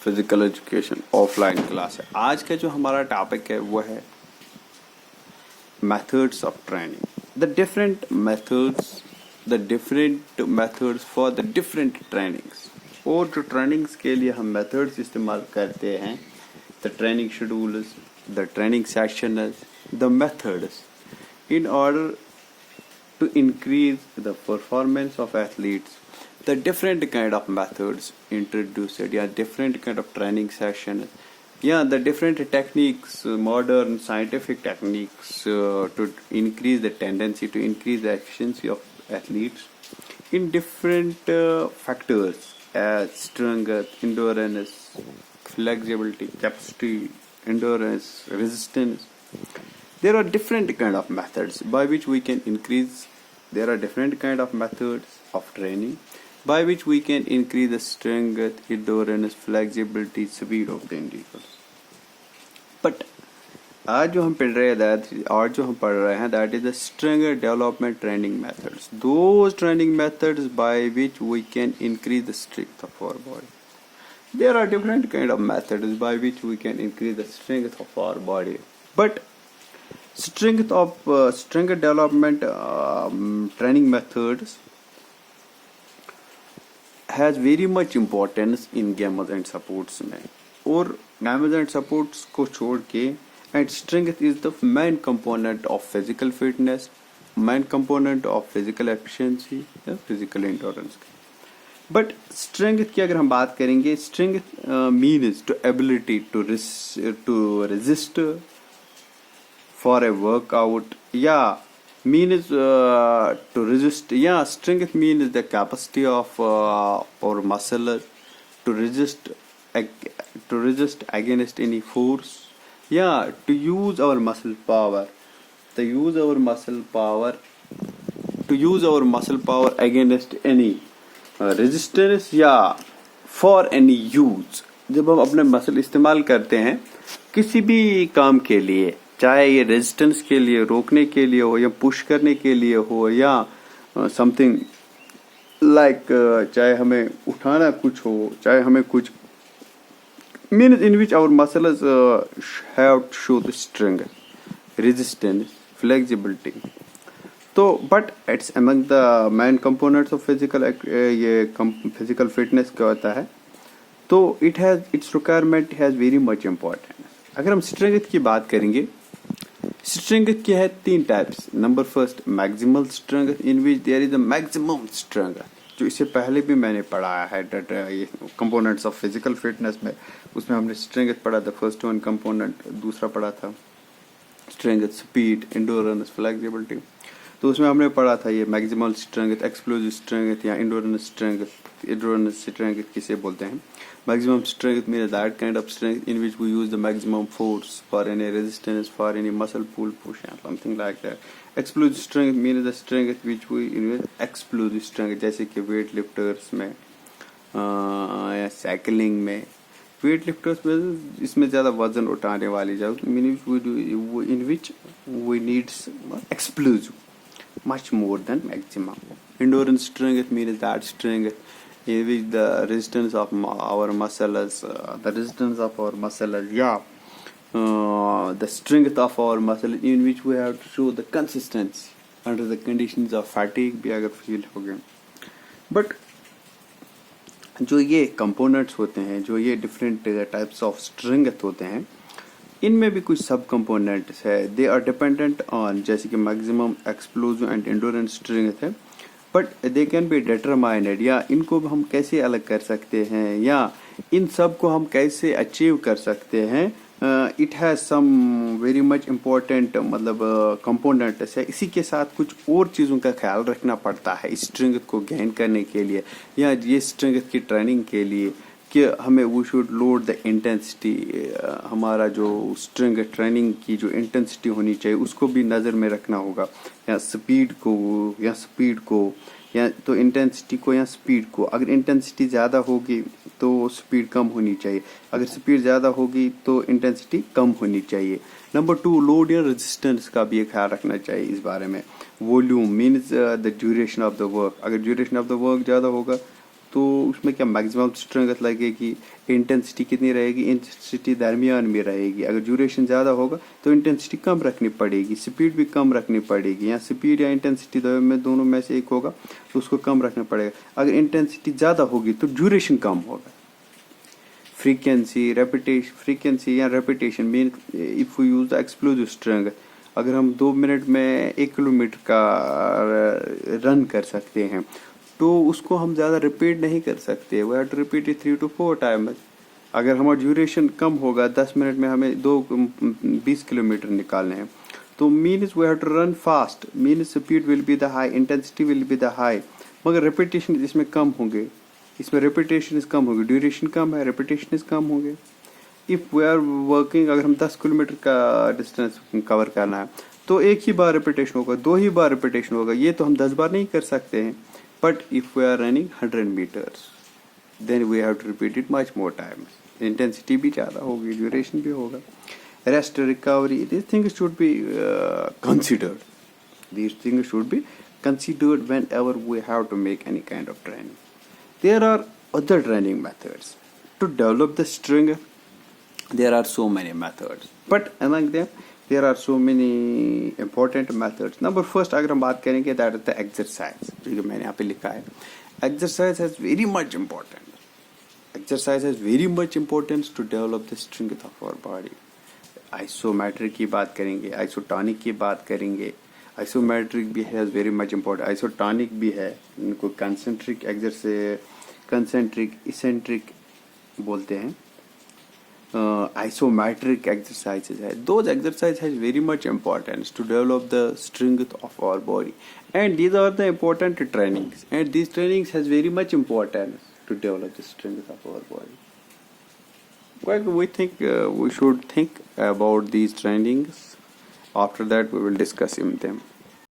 Physical education offline class है। आज का जो हमारा टॉपिक है वो है methods of training, the different methods for the different trainings. और जो ट्रेनिंग्स के लिए हम मेथड्स इस्तेमाल करते हैं, the training schedules, the training sessions, the methods in order to increase the performance of athletes, the different kind of methods introduced, different kind of training sessions, the different techniques, modern scientific techniques to increase the tendency, to increase the efficiency of athletes in different factors as strength, endurance, flexibility, capacity, endurance, resistance. There are different kind of methods by which we can increase. There are different kind of methods of training by which we can increase the strength, endurance, flexibility, speed of the individuals. But आज जो हम पढ़ रहे हैं that is the strength development training methods. Those training methods by which we can increase the strength of our body. There are different kind of methods by which we can increase the strength of our body. But strength development training methods has very much importance in gamers and supports में. और gamers and supports को छोड़ के and strength is the main component of physical fitness, main component of physical efficiency, physical endurance. But strength की अगर हम बात करेंगे, strength means to ability to resist for a workout, means to resist. Strength means the capacity of our muscle to resist against any force. To use our muscle power, to use our muscle power against any resistance, for any use. जब हम अपने muscle इस्तेमाल करते हैं किसी भी काम के लिए, चाहे ये रेजिस्टेंस के लिए, रोकने के लिए हो, या पुश करने के लिए हो, या समथिंग लाइक चाहे हमें उठाना कुछ हो, चाहे हमें कुछ means in which our muscles have to show the strength, resistance, flexibility. तो but it's among the main components of physical fitness क्या होता है. तो it's requirement has very much important. अगर हम स्ट्रेंथ की बात करेंगे, स्ट्रेंथ की है 3 types. Number first maximal strength, in which there is a maximum strength, जो इससे पहले भी मैंने पढ़ाया है ये कंपोनेंट्स ऑफ फिजिकल फिटनेस में. उसमें हमने स्ट्रेंथ पढ़ा था, फर्स्ट वन कंपोनेंट. दूसरा पढ़ा था स्ट्रेंथ, स्पीड, एंडोरेंस, फ्लेक्सिबिलिटी. तो उसमें हमने पढ़ा था ये मैक्सिमल स्ट्रेंथ, एक्सप्लोजिव स्ट्रेंथ या एंडोरेंस स्ट्रेंथ. एंडोरेंस स्ट्रेंथ किसे बोलते हैं? Maximum strength means that kind of strength in which we use the maximum force for any resistance, for any muscle pull, push, and something like that. Explosive strength means the strength which we use explosive strength, जैसे कि weight lifters में या cycling में. Wait lifters में इसमें ज़्यादा वजन उठाने वाली जाओ, in which we need explosive much more than maximum. Endurance strength means that strength in which the resistance of our muscles, the strength of our muscle in which we have to show the consistency under the conditions of fatigue भी अगर feel हो गए. But जो ये components होते हैं, जो ये डिफरेंट टाइप्स ऑफ स्ट्रेंथ होते हैं, इनमें भी कुछ सब कंपोनेंट्स है. दे आर डिपेंडेंट ऑन, जैसे कि maximum, explosive and endurance strength है. But they can be determined, या इनको हम कैसे अलग कर सकते हैं, या इन सब को हम कैसे अचीव कर सकते हैं. It has some very much important मतलब कंपोनेंट्स है. इसी के साथ कुछ और चीज़ों का ख्याल रखना पड़ता है स्ट्रेंथ को गेन करने के लिए, या ये स्ट्रेंथ की ट्रेनिंग के लिए, कि हमें we should load the intensity. हमारा जो स्ट्रेंथ ट्रेनिंग की जो इंटेंसिटी होनी चाहिए उसको भी नज़र में रखना होगा, या स्पीड को या तो इंटेंसिटी को या स्पीड को. अगर इंटेंसिटी ज़्यादा होगी तो स्पीड कम होनी चाहिए, अगर स्पीड ज़्यादा होगी तो इंटेंसिटी कम होनी चाहिए. नंबर 2, लोड या रेजिस्टेंस का भी ख्याल रखना चाहिए इस बारे में. Volume means the duration of the work. अगर ड्यूरेशन ऑफ द वर्क ज़्यादा होगा तो उसमें क्या मैक्सिमम स्ट्रेंथ लगेगी, इंटेंसिटी कितनी रहेगी, इंटेंसिटी दरमियान में रहेगी। अगर ड्यूरेशन ज़्यादा होगा तो इंटेंसिटी कम रखनी पड़ेगी, स्पीड भी कम रखनी पड़ेगी, या स्पीड या इंटेंसिटी दोनों में से एक होगा तो उसको कम रखना पड़ेगा। अगर इंटेंसिटी ज़्यादा होगी तो ड्यूरेशन कम होगा। फ्रीक्वेंसी या repetition mean if you use the explosive strength, अगर हम 2 मिनट में 1 किलोमीटर का रन कर सकते हैं तो उसको हम ज़्यादा रिपीट नहीं कर सकते, we have to repeat it 3 to 4 times. अगर हमारा ड्यूरेशन कम होगा, 10 मिनट में हमें 20 किलोमीटर निकालने हैं, तो means we have to run fast, means speed will be the high, intensity will be the high, मगर रिपीटेशन इसमें कम होंगे, इसमें रिपीटेशन कम होगी, ड्यूरेशन कम है, रिपीटेशन कम होंगे। इफ़ वी आर वर्किंग, अगर हम 10 किलोमीटर का डिस्टेंस कवर करना है तो एक ही बार रिपीटेशन होगा, 2 ही बार रिपीटेशन होगा, ये तो हम 10 बार नहीं कर सकते हैं। But if we are running 100 meters then we have to repeat it much more times, intensity भी ज़्यादा होगी, ड्यूरेशन भी होगा। Rest, recovery, these things should be considered. These things should be considered whenever we have to make any kind of training. There are other training methods to develop the strength. There are so many methods, but among them there are so many important methods. Number first, अगर हम बात करेंगे that is the exercise, जो मैंने यहाँ पे लिखा है, exercise has very much important. Exercise has very much importance to develop the strength of our body. Isometric की बात करेंगे, आइसोटॉनिक की बात करेंगे। आइसोमेट्रिक भी has very much important, isotonic भी है, इनको कंसेंट्रिक एक्सरसाइज, कंसेंट्रिक इसेंट्रिक बोलते हैं। आइसोमेट्रिक एक्सरसाइजेज है, those exercise has very much importance to develop the strength of our body, and these are the important trainings, and these trainings has very much importance to develop the strength of our body. Well, we think we should think about these trainings. After that, we will discuss them.